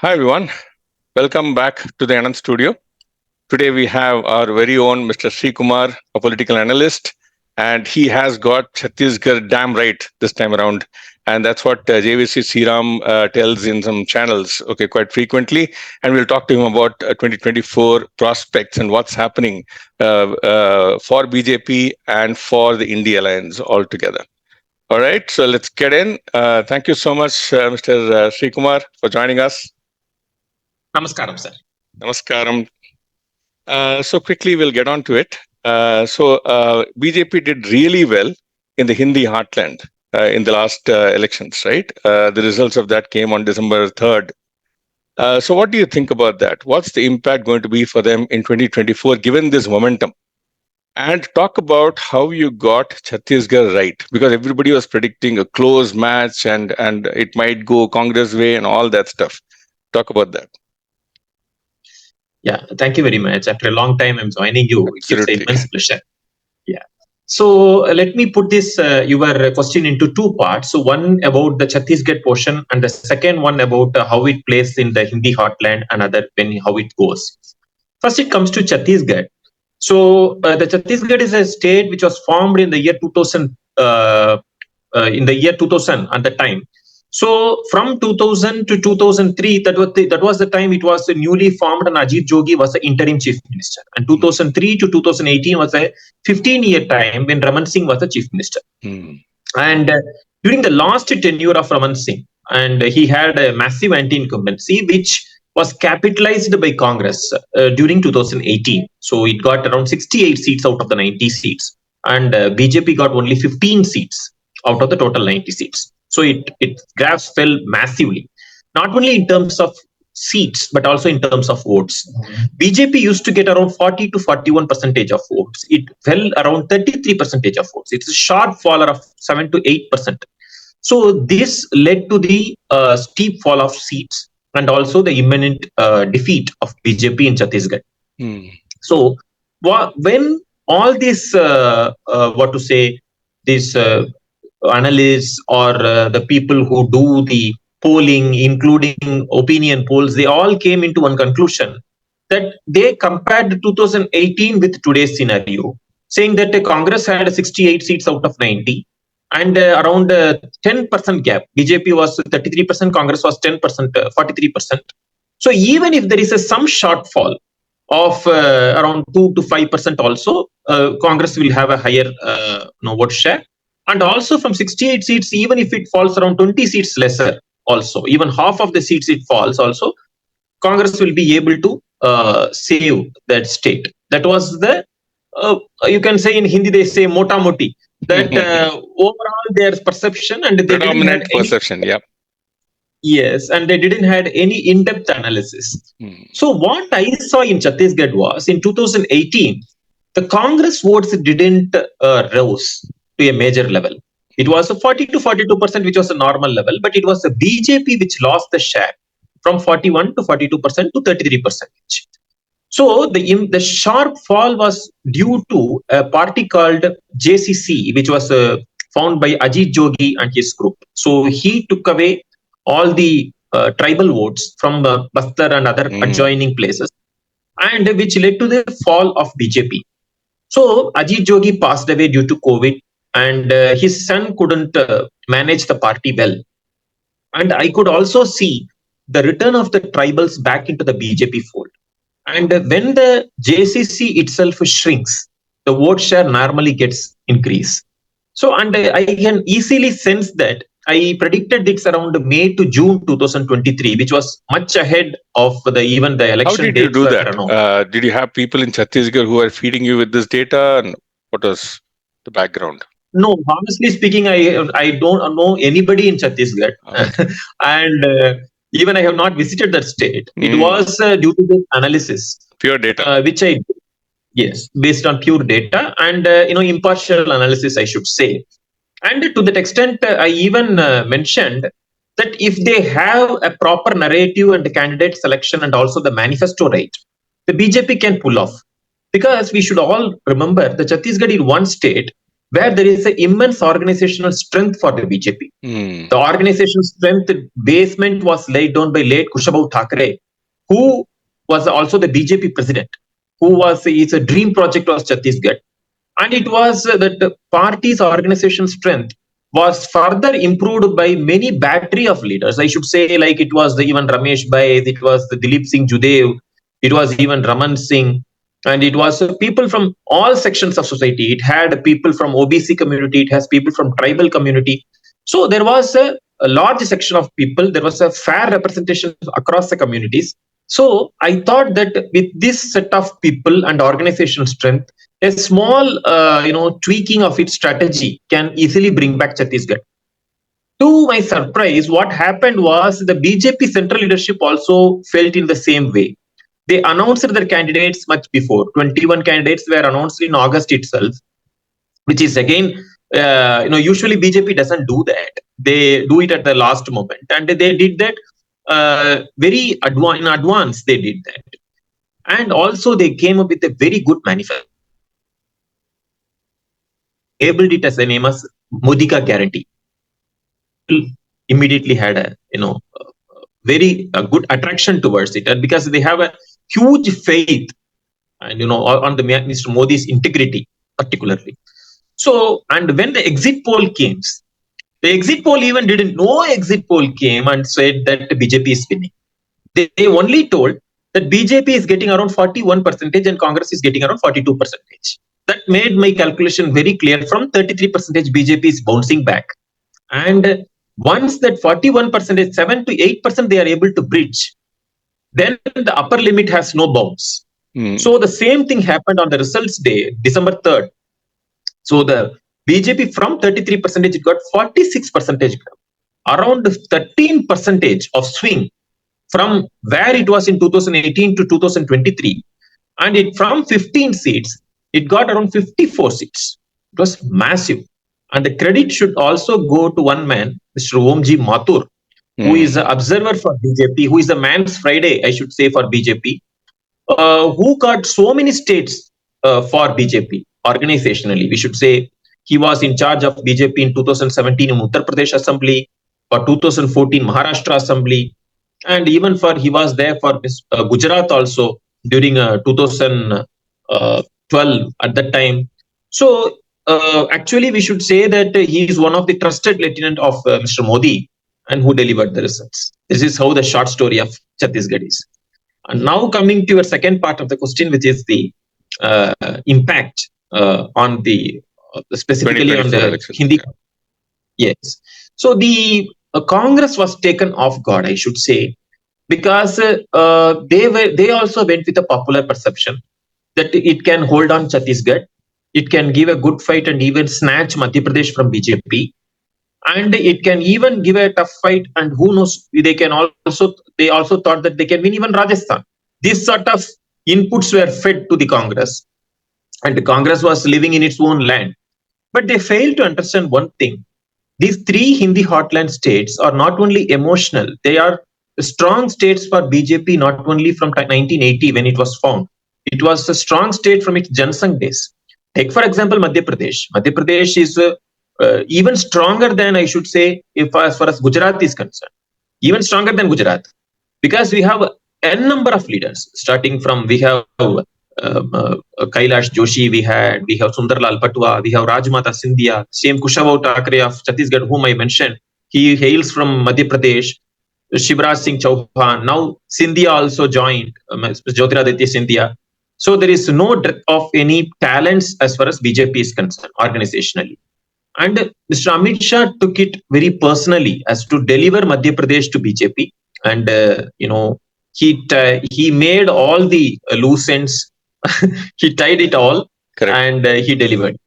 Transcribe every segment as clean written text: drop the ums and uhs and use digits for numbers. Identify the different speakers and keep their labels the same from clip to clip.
Speaker 1: Hi everyone, welcome back to the Anand studio. Today we have our very own Mr. Srikumar, a political analyst, and he has got Chattisgarh damn right this time around. And that's what JVC Sriram tells in some channels, okay, quite frequently. And we'll talk to him about 2024 prospects and what's happening for BJP and for the India Alliance altogether. All right, so let's get in. Thank you so much, Mr. Srikumar, for joining us.
Speaker 2: Namaskaram, sir.
Speaker 1: Namaskaram. So quickly, we'll get on to it. BJP did really well in the Hindi heartland in the last elections, right? The results of that came on December 3rd. So what do you think about that? What's the impact going to be for them in 2024, given this momentum? And talk about how you got Chhattisgarh right, because everybody was predicting a close match and it might go Congress way and all that stuff. Talk about that.
Speaker 2: Yeah, thank you very much. After a long time, I'm joining you.
Speaker 1: Absolutely.
Speaker 2: It's an immense pleasure. Yeah. So let me put this your question into two parts. So one about the Chhattisgarh portion, and the second one about how it plays in the Hindi heartland, and other when how it goes. First, it comes to Chhattisgarh. So the Chhattisgarh is a state which was formed in the year 2000. In the year 2000 at the time. So from 2000 to 2003, that was the time it was newly formed, and Ajit Jogi was the interim chief minister. And 2003 to 2018 was a 15-year time when Raman Singh was the chief minister. And during the last tenure of Raman Singh, and he had a massive anti-incumbency, which was capitalized by Congress during 2018. So it got around 68 seats out of the 90 seats, and BJP got only 15 seats out of the total 90 seats. So it graphs fell massively, not only in terms of seats, but also in terms of votes. BJP used to get around 40 to 41% of votes. It fell around 33% of votes. It's a sharp fall of 7 to 8%. So this led to the steep fall of seats and also the imminent defeat of BJP in Chhattisgarh. So when all these, these analysts or the people who do the polling, including opinion polls, they all came into one conclusion that they compared 2018 with today's scenario, saying that Congress had 68 seats out of 90 and around 10% gap. BJP was 33%, Congress was 10%, 43%. So even if there is some shortfall of around 2 to 5% also, Congress will have a higher vote share. And also from 68 seats, even if it falls around 20 seats lesser, also, even half of the seats it falls also, Congress will be able to save that state. That was the, you can say in Hindi, they say mota moti, that overall their perception and they
Speaker 1: predominant perception, yeah.
Speaker 2: Yes, and they didn't had any in-depth analysis. So what I saw in Chhattisgarh was in 2018, the Congress votes didn't rose to a major level. It was a 40 to 42%, which was a normal level, but it was the BJP which lost the share from 41 to 42% to 33%. So the sharp fall was due to a party called JCC, which was found by Ajit Jogi and his group. So he took away all the tribal votes from Bastar and other adjoining places, and which led to the fall of BJP. So Ajit Jogi passed away due to COVID, and his son couldn't manage the party well. And I could also see the return of the tribals back into the BJP fold. And when the JCC itself shrinks, the vote share normally gets increased. So, and I can easily sense that I predicted it's around May to June 2023, which was much ahead of even the election.
Speaker 1: How did you do that? Did you have people in Chhattisgarh who are feeding you with this data? And what was the background?
Speaker 2: No, honestly speaking, I don't know anybody in Chhattisgarh. Okay. And even I have not visited that state. It was due to the analysis.
Speaker 1: Pure data.
Speaker 2: Which I did. Yes, based on pure data and impartial analysis, I should say. And to that extent, I even mentioned that if they have a proper narrative and candidate selection and also the manifesto right, the BJP can pull off. Because we should all remember the Chhattisgarh is one state where there is an immense organizational strength for the BJP.
Speaker 1: Mm.
Speaker 2: The organizational strength basement was laid down by late Kushabau Thackeray, who was also the BJP president, who was his dream project was Chhattisgarh. And it was that the party's organizational strength was further improved by many battery of leaders. I should say, like it was the even Ramesh Baid, it was the Dilip Singh Judev, it was even Raman Singh, and it was people from all sections of society. It had people from OBC community, it has people from tribal community. So there was a large section of people. There was a fair representation across the communities. So I thought that with this set of people and organizational strength, a small tweaking of its strategy can easily bring back Chhattisgarh. To my surprise, what happened was the BJP central leadership also felt in the same way. They announced their candidates much before. 21 candidates were announced in August itself, which is again, usually BJP doesn't do that. They do it at the last moment, and they did that very in advance. They did that, and also they came up with a very good manifesto. Labeled it as a name as Modika guarantee. Immediately had a very good attraction towards it, and because they have a huge faith and on the Mr. Modi's integrity particularly. So, and when the exit poll came, the exit poll even didn't know exit poll came and said that BJP is winning. They only told that BJP is getting around 41% and Congress is getting around 42%. That made my calculation very clear. From 33% BJP is bouncing back. And once that 41%, 7 to 8% they are able to bridge, then the upper limit has no bounds. So the same thing happened on the results day, December 3rd. So the BJP from 33% it got 46%, around 13% of swing from where it was in 2018 to 2023. And it from 15 seats, it got around 54 seats. It was massive. And the credit should also go to one man, Mr. Omji Mathur, who is an observer for BJP, who is the man's Friday, I should say, for BJP, who got so many states for BJP organizationally. We should say he was in charge of BJP in 2017 in Uttar Pradesh Assembly, for 2014 Maharashtra Assembly, and even for he was there for Gujarat also during 2012 at that time. So actually, we should say that he is one of the trusted lieutenant of Mr. Modi and who delivered the results. This is how the short story of Chhattisgarh is. And now coming to your second part of the question, which is the impact on the specifically on the Hindi. Yes. So the Congress was taken off guard, I should say, because they also went with a popular perception that it can hold on Chhattisgarh, it can give a good fight and even snatch Madhya Pradesh from BJP, and it can even give a tough fight. And who knows, they also thought that they can win even Rajasthan. These sort of inputs were fed to the Congress, and the Congress was living in its own land. But they failed to understand one thing. These three Hindi heartland states are not only emotional, they are strong states for BJP, not only from 1980 when it was found. It was a strong state from its Jansangh days. Take, for example, Madhya Pradesh. Madhya Pradesh is even stronger than, I should say, if as far as Gujarat is concerned. Even stronger than Gujarat. Because we have n number of leaders, starting from, we have Kailash Joshi, we have Sundarlal Patwa, we have Rajmata Scindia, same Kushabau Thackeray of Chhattisgarh, whom I mentioned. He hails from Madhya Pradesh. Shivraj Singh Chauhan. Now Scindia also joined, Jyotiraditya Scindia. So there is no dearth of any talents as far as BJP is concerned, organizationally. And Mr. Amit Shah took it very personally as to deliver Madhya Pradesh to BJP. And, he made all the loose ends. He tied it all. Correct. And he delivered.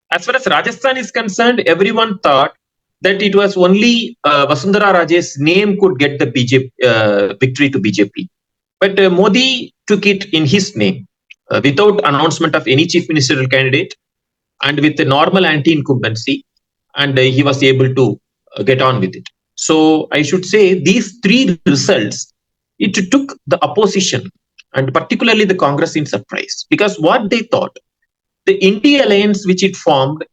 Speaker 2: As far as Rajasthan is concerned, everyone thought that it was only Vasundhara Raje's name could get the BJP victory to BJP. But Modi took it in his name without announcement of any chief ministerial candidate and with the normal anti-incumbency, and he was able to get on with it. So I should say these three results, it took the opposition and particularly the Congress in surprise, because what they thought, the India alliance which it formed,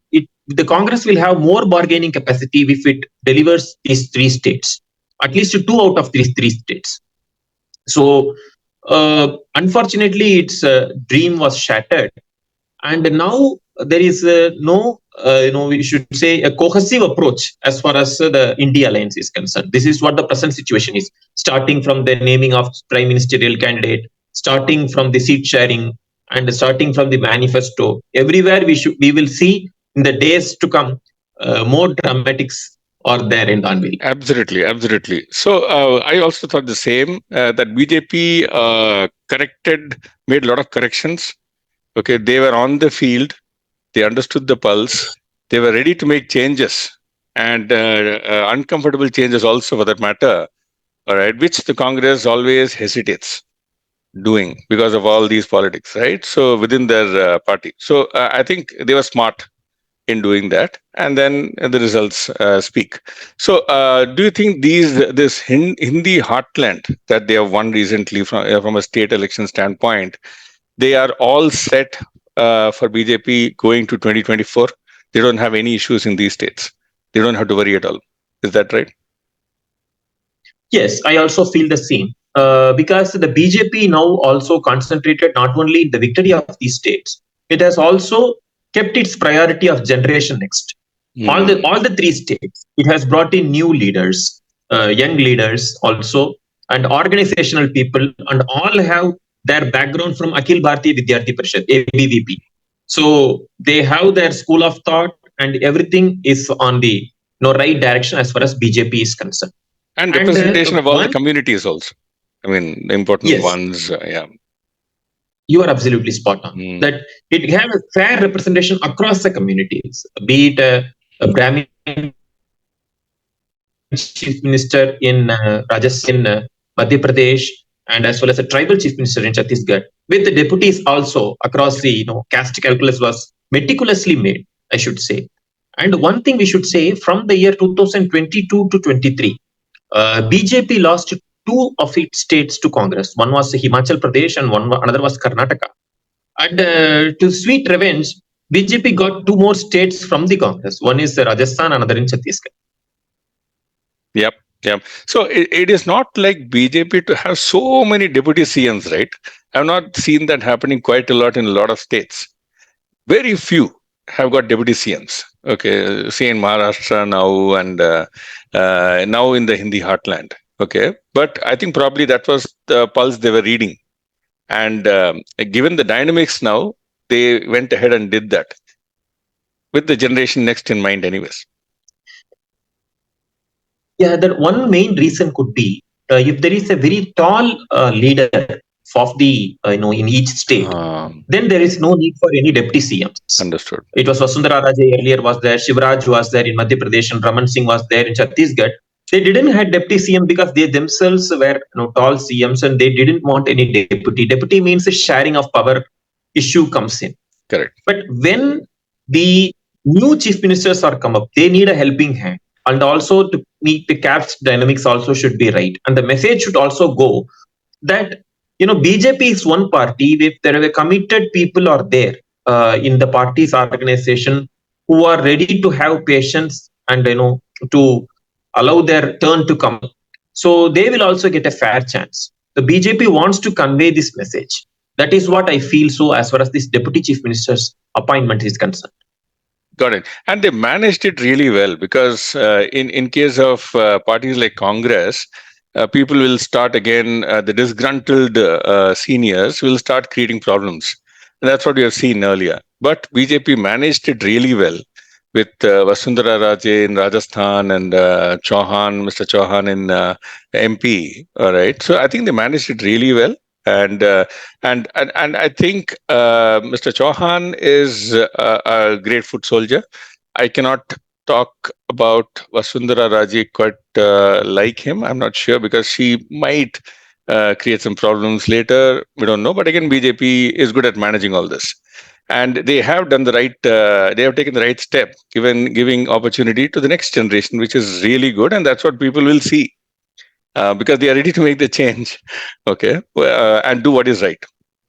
Speaker 2: the Congress will have more bargaining capacity if it delivers these three states, at least two out of these three states. So, unfortunately, its dream was shattered, and now there is we should say a cohesive approach as far as the India alliance is concerned. This is what the present situation is, starting from the naming of prime ministerial candidate, starting from the seat sharing, and starting from the manifesto. Everywhere we will see in the days to come more dramatics are there in the unveiling.
Speaker 1: Absolutely, absolutely. So I also thought the same, that BJP made a lot of corrections. Okay, they were on the field, they understood the pulse, they were ready to make changes, and uncomfortable changes also, for that matter. All right, which the Congress always hesitates doing because of all these politics, right? So within their party. So I think they were smart in doing that, and then the results speak. So do you think this Hindi heartland that they have won recently from a state election standpoint, they are all set for BJP going to 2024? They don't have any issues in these states. They don't have to worry at all. Is that right?
Speaker 2: Yes, I also feel the same. Because the BJP now also concentrated not only in the victory of these states, it has also kept its priority of generation next. All the three states, it has brought in new leaders, young leaders also, and organizational people, and all have their background from Akhil Bharatiya Vidyarthi Parishad (ABVP). So they have their school of thought, and everything is on the right direction as far as BJP is concerned.
Speaker 1: And representation of all the communities also. I mean, the important ones. Yeah.
Speaker 2: You are absolutely spot on. That it have a fair representation across the communities, be it a Brahmin chief minister in Rajasthan, Madhya Pradesh, and as well as a tribal chief minister in Chattisgarh, with the deputies also across the caste calculus was meticulously made, I should say. And one thing we should say, from the year 2022 to 23, BJP lost two of its states to Congress. One was Himachal Pradesh and another was Karnataka. And to sweet revenge, BJP got two more states from the Congress. One is Rajasthan, another in Chhattisgarh.
Speaker 1: Yep. So it is not like BJP to have so many deputy CMs, right? I've not seen that happening quite a lot in a lot of states. Very few have got deputy CMs. Okay, say in Maharashtra now, and now in the Hindi heartland. Okay, but I think probably that was the pulse they were reading, and given the dynamics now, they went ahead and did that with the generation next in mind, anyways.
Speaker 2: Yeah, that one main reason could be if there is a very tall leader of the in each state, then there is no need for any deputy CMs.
Speaker 1: Understood.
Speaker 2: It was Vasundhara Raje earlier was there, Shivraj was there in Madhya Pradesh, and Raman Singh was there in Chhattisgarh. They didn't have deputy CM because they themselves were tall CMs, and they didn't want any deputy. Deputy means a sharing of power issue comes in.
Speaker 1: Correct.
Speaker 2: But when the new chief ministers are come up, they need a helping hand. And also to meet the caste dynamics also should be right. And the message should also go that BJP is one party. If there are committed people are there in the party's organization who are ready to have patience and to allow their turn to come, so they will also get a fair chance. The BJP wants to convey this message. That is what I feel so as far as this deputy chief minister's appointment is concerned.
Speaker 1: Got it. And they managed it really well, because in case of parties like Congress, people will start again, the disgruntled seniors will start creating problems. And that's what we have seen earlier. But BJP managed it really well with Vasundhara Raje in Rajasthan and Chauhan, Mr. Chauhan in MP. All right. So I think they managed it really well. And I think Mr. Chauhan is a great foot soldier. I cannot talk about Vasundhara Raje quite like him. I'm not sure, because she might create some problems later. We don't know. But again, BJP is good at managing all this, and they have done the right. They have taken the right step, giving opportunity to the next generation, which is really good, and that's what people will see. Because they are ready to make the change, okay, and do what is right.